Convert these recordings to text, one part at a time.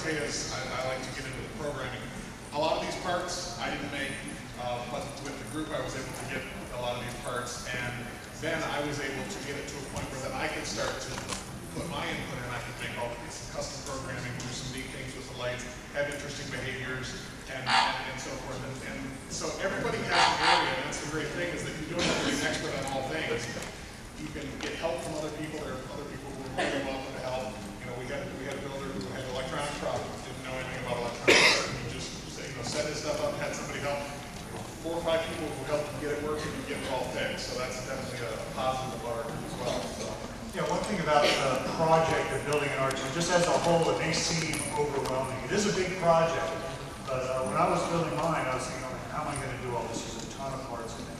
say is I like to get into the programming. A lot of these parts I didn't make, but with the group I was able to get a lot of these parts, and then I was able to get it to a point where then I could start to put my input in. I could make all these custom programming, do some neat things with the lights, have interesting behaviors, and so forth. And so everybody has an area, and that's the great thing, is that you don't have to be an expert on all things. You can get help from other people. There are other people who are more than welcome to help. You know, we had a builder who had an electronic problem, didn't know anything about electronics. He just set his stuff up, had somebody help. 4 or 5 people who helped him get it working and get it all fixed. So that's definitely a positive of our group as well. So. Yeah, one thing about the project of building an R2, just as a whole, it may seem overwhelming. It is a big project, but when I was building mine, I was thinking, oh, how am I going to do all this? There's a ton of parts in it.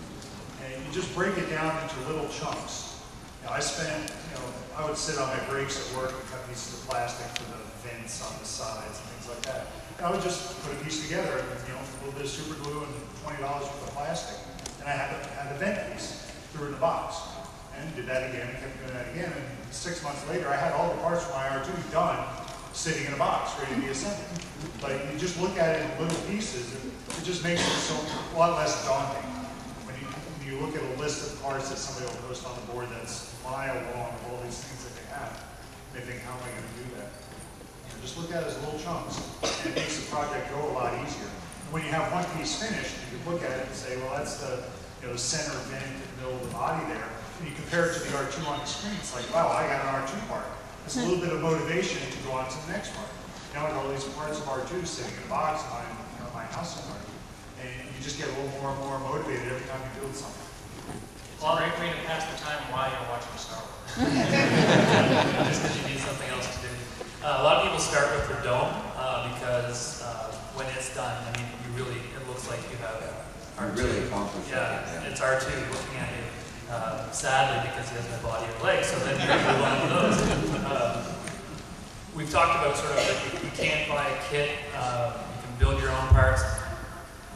And you just break it down into little chunks. You know, I would sit on my breaks at work and cut pieces of plastic for the vents on the sides and things like that. And I would just put a piece together, you know, a little bit of super glue and $20 worth of plastic. And I had a vent piece, threw it in the box. And did that again, and kept doing that again. And 6 months later, I had all the parts for my R2 done, sitting in a box, ready to be assembled. But you just look at it in little pieces, and it just makes it a lot less daunting. When you look at a list of parts that somebody will post on the board that's a mile long of all these things that they have, they think, how am I going to do that? You know, just look at it as little chunks, and it makes the project go a lot easier. And when you have one piece finished, you can look at it and say, well, that's the center vent in the middle of the body there. And you compare it to the R2 on the screen, it's like, wow, I got an R2 part. It's a little bit of motivation to go on to the next part. Now I got all these parts of R2 sitting in a box in my house somewhere. And you just get a little more and more motivated every time you build something. Well, a great way to pass the time while you're watching Star Wars. Just because you need something else to do. A lot of people start with the dome because when it's done, I mean, it looks like you have R2. You really accomplished it. Yeah, it's R2 looking at you. Sadly, because he has no body or legs, so then you're going to one of those. We've talked about sort of that you can't buy a kit, you can build your own parts.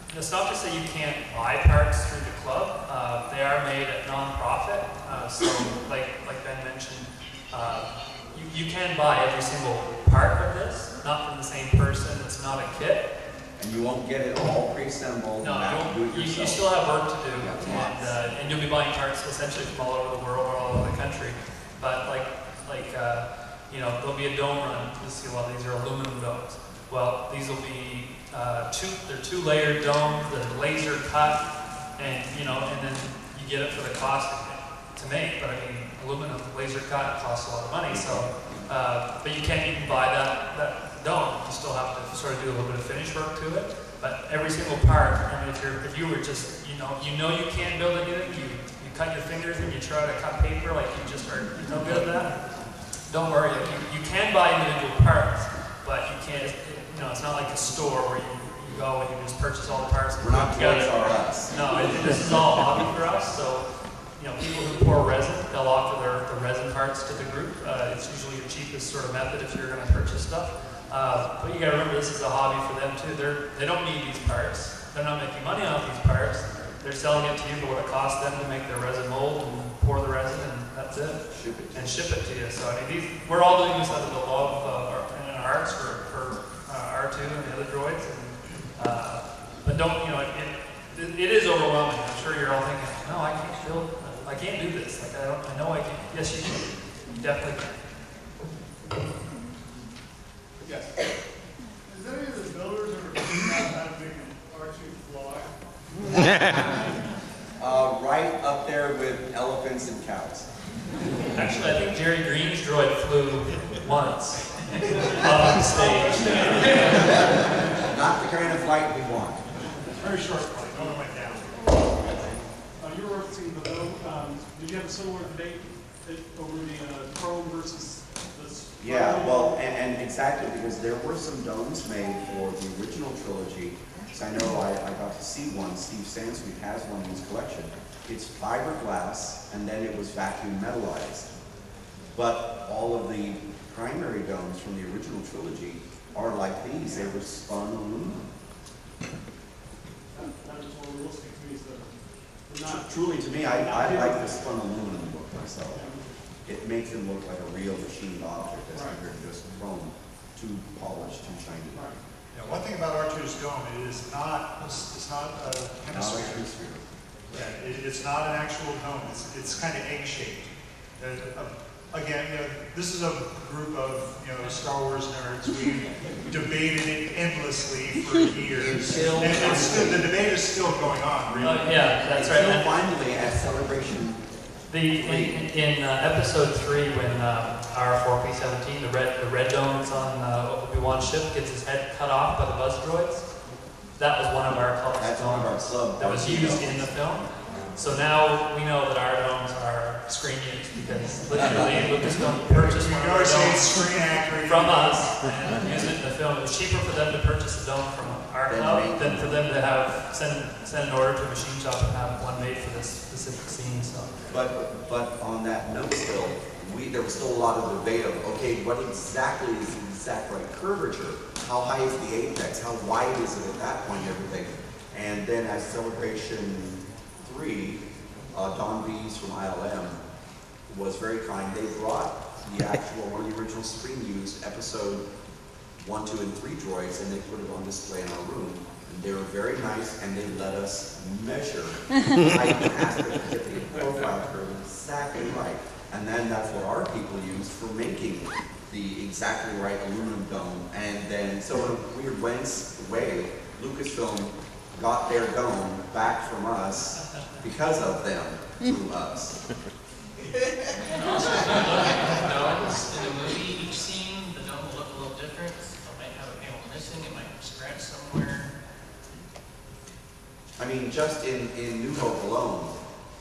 And it's not to say you can't buy parts through the club. They are made at non-profit, so like Ben mentioned, you can buy every single part of this, not from the same person, it's not a kit. And you won't get it all pre-assembled. No, you still have work to do, and you'll be buying parts essentially from all over the world or all over the country. But there'll be a dome run. You'll see a lot of these are aluminum domes. Well, these will be they're 2-layered domes that are laser cut, and then you get it for the cost to make. But I mean, aluminum laser cut costs a lot of money. So, but you can't even buy that dome. You still have to sort of do a little bit of finish work to it. But every single part, I mean, if you were just, you can't build anything, you cut your fingers and you try to cut paper like you just are no good at that. Don't worry, you can buy individual parts, but you can't, it's not like a store where you go and you just purchase all the parts and we're not Toys R Us. No, this is all hobby for us. So, people who pour resin, they'll offer the resin parts to the group. It's usually your cheapest sort of method if you're going to purchase stuff. But you got to remember, this is a hobby for them too. They don't need these parts. They're not making money off these parts. They're selling it to you for what it costs them to make their resin mold and pour the resin, and that's it. Ship it to you. So I mean, we're all doing this out of the love and our hearts for R2 and the other droids. But don't, it is overwhelming. I'm sure you're all thinking, no, I can't do this. Like I know I can. Yes, you can. You definitely can. Yes. Has any of the builders ever figured out how to make an R2 fly? Right up there with elephants and cows. Actually, I think Jerry Green's droid flew once on stage. Not the kind of flight we want. Very short flight, no one went down. You were overseeing the dome. Did you have a similar debate over the chrome versus this? Yeah, well, and exactly, because there were some domes made for the original trilogy. So I know I got to see one. Steve Sansweet has one in his collection. It's fiberglass, and then it was vacuum metallized. But all of the primary domes from the original trilogy are like these. They were spun aluminum. That is more realistic to me. Truly, to me, I like the spun aluminum look myself. It makes it look like a real machined object as compared to just chrome. too polished, too shiny. Yeah, one thing about R2's dome, it's not a hemisphere. Hemisphere. Yeah, it's not an actual dome. It's kind of egg-shaped. Again, this is a group of Star Wars nerds. We debated it endlessly for years, and the debate is still going on. Really. Yeah, that's right. Until finally, at Celebration. In episode 3, when RF-4P17, the red dome that's on Obi-Wan's ship, gets his head cut off by the buzz droids, that was one of our club's That's one of our club that was used in the film. So now we know that our domes are screen used because literally Lucasfilm purchased one of our domes from us and used it in the film. It was cheaper for them to purchase a dome from our club than for them to have send an order to a machine shop and have one made for this specific scene. So. But on that note still, there was still a lot of debate of, okay, what exactly is the exact right curvature? How high is the apex? How wide is it at that point and everything? And then at Celebration 3, Don Bees from ILM was very kind. They brought the actual, one of the original screen-used episode 1, 2, and 3 droids, and they put it on display in our room. And they were very nice, and they let us measure height and aspect to get the profile curve exactly right. And then that's what our people used for making the exactly right aluminum dome. And then, so in a weird way, Lucasfilm got their dome back from us because of them, through us. And also, if you look at the domes in the movie, each scene, the dome will look a little different. It might have a panel missing, it might have a scratch somewhere. I mean, just in New Hope alone,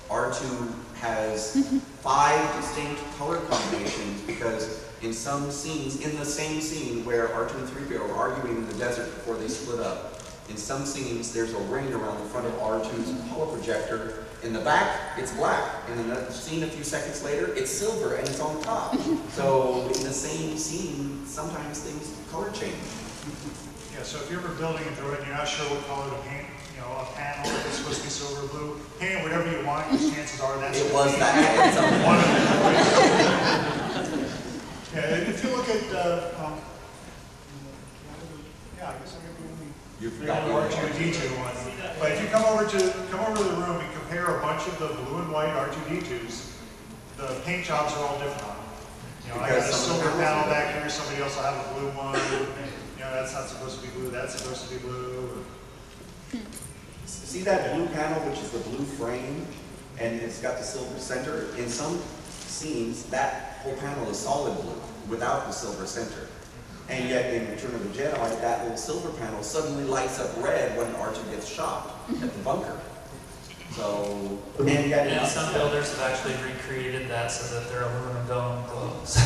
R2 has 5 distinct color combinations because in some scenes, in the same scene where R2 and 3PO are arguing in the desert before they split up, in some scenes there's a ring around the front of R2's holo projector. In the back, it's black. In another scene a few seconds later, it's silver and it's on top. So in the same scene, sometimes things color change. Yeah, so if you're ever building a droid and you're not sure what color to paint, a panel, if it's supposed to be silver or blue, paint it whatever you want, because chances are that's It was that. one of the droids. Yeah, if you look at, yeah, I guess I'm going to You do forgot the R2D2 one. But if you come over to the room and compare a bunch of the blue and white R2D2s, the paint jobs are all different on them. I got a silver panel back here, somebody else will have a blue one. That's not supposed to be blue, that's supposed to be blue. See that blue panel, which is the blue frame, and it's got the silver center? In some scenes, that whole panel is solid blue, without the silver center. And yet, in Return of the Jedi, that little silver panel suddenly lights up red when R2 gets shot at the bunker. So, and yet... And some builders have actually recreated that so that their aluminum dome glows.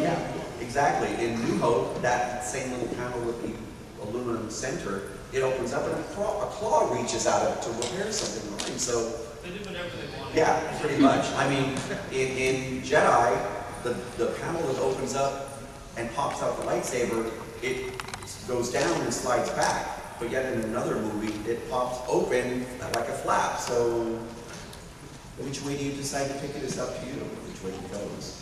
Yeah, exactly. In New Hope, that same little panel with the aluminum center, it opens up and a claw reaches out of it to repair something wrong. So They do whatever they want. yeah, pretty much. I mean, in Jedi, the panel that opens up and pops out the lightsaber, it goes down and slides back. But yet in another movie, it pops open like a flap. So which way do you decide to pick it is up to you, which way it goes.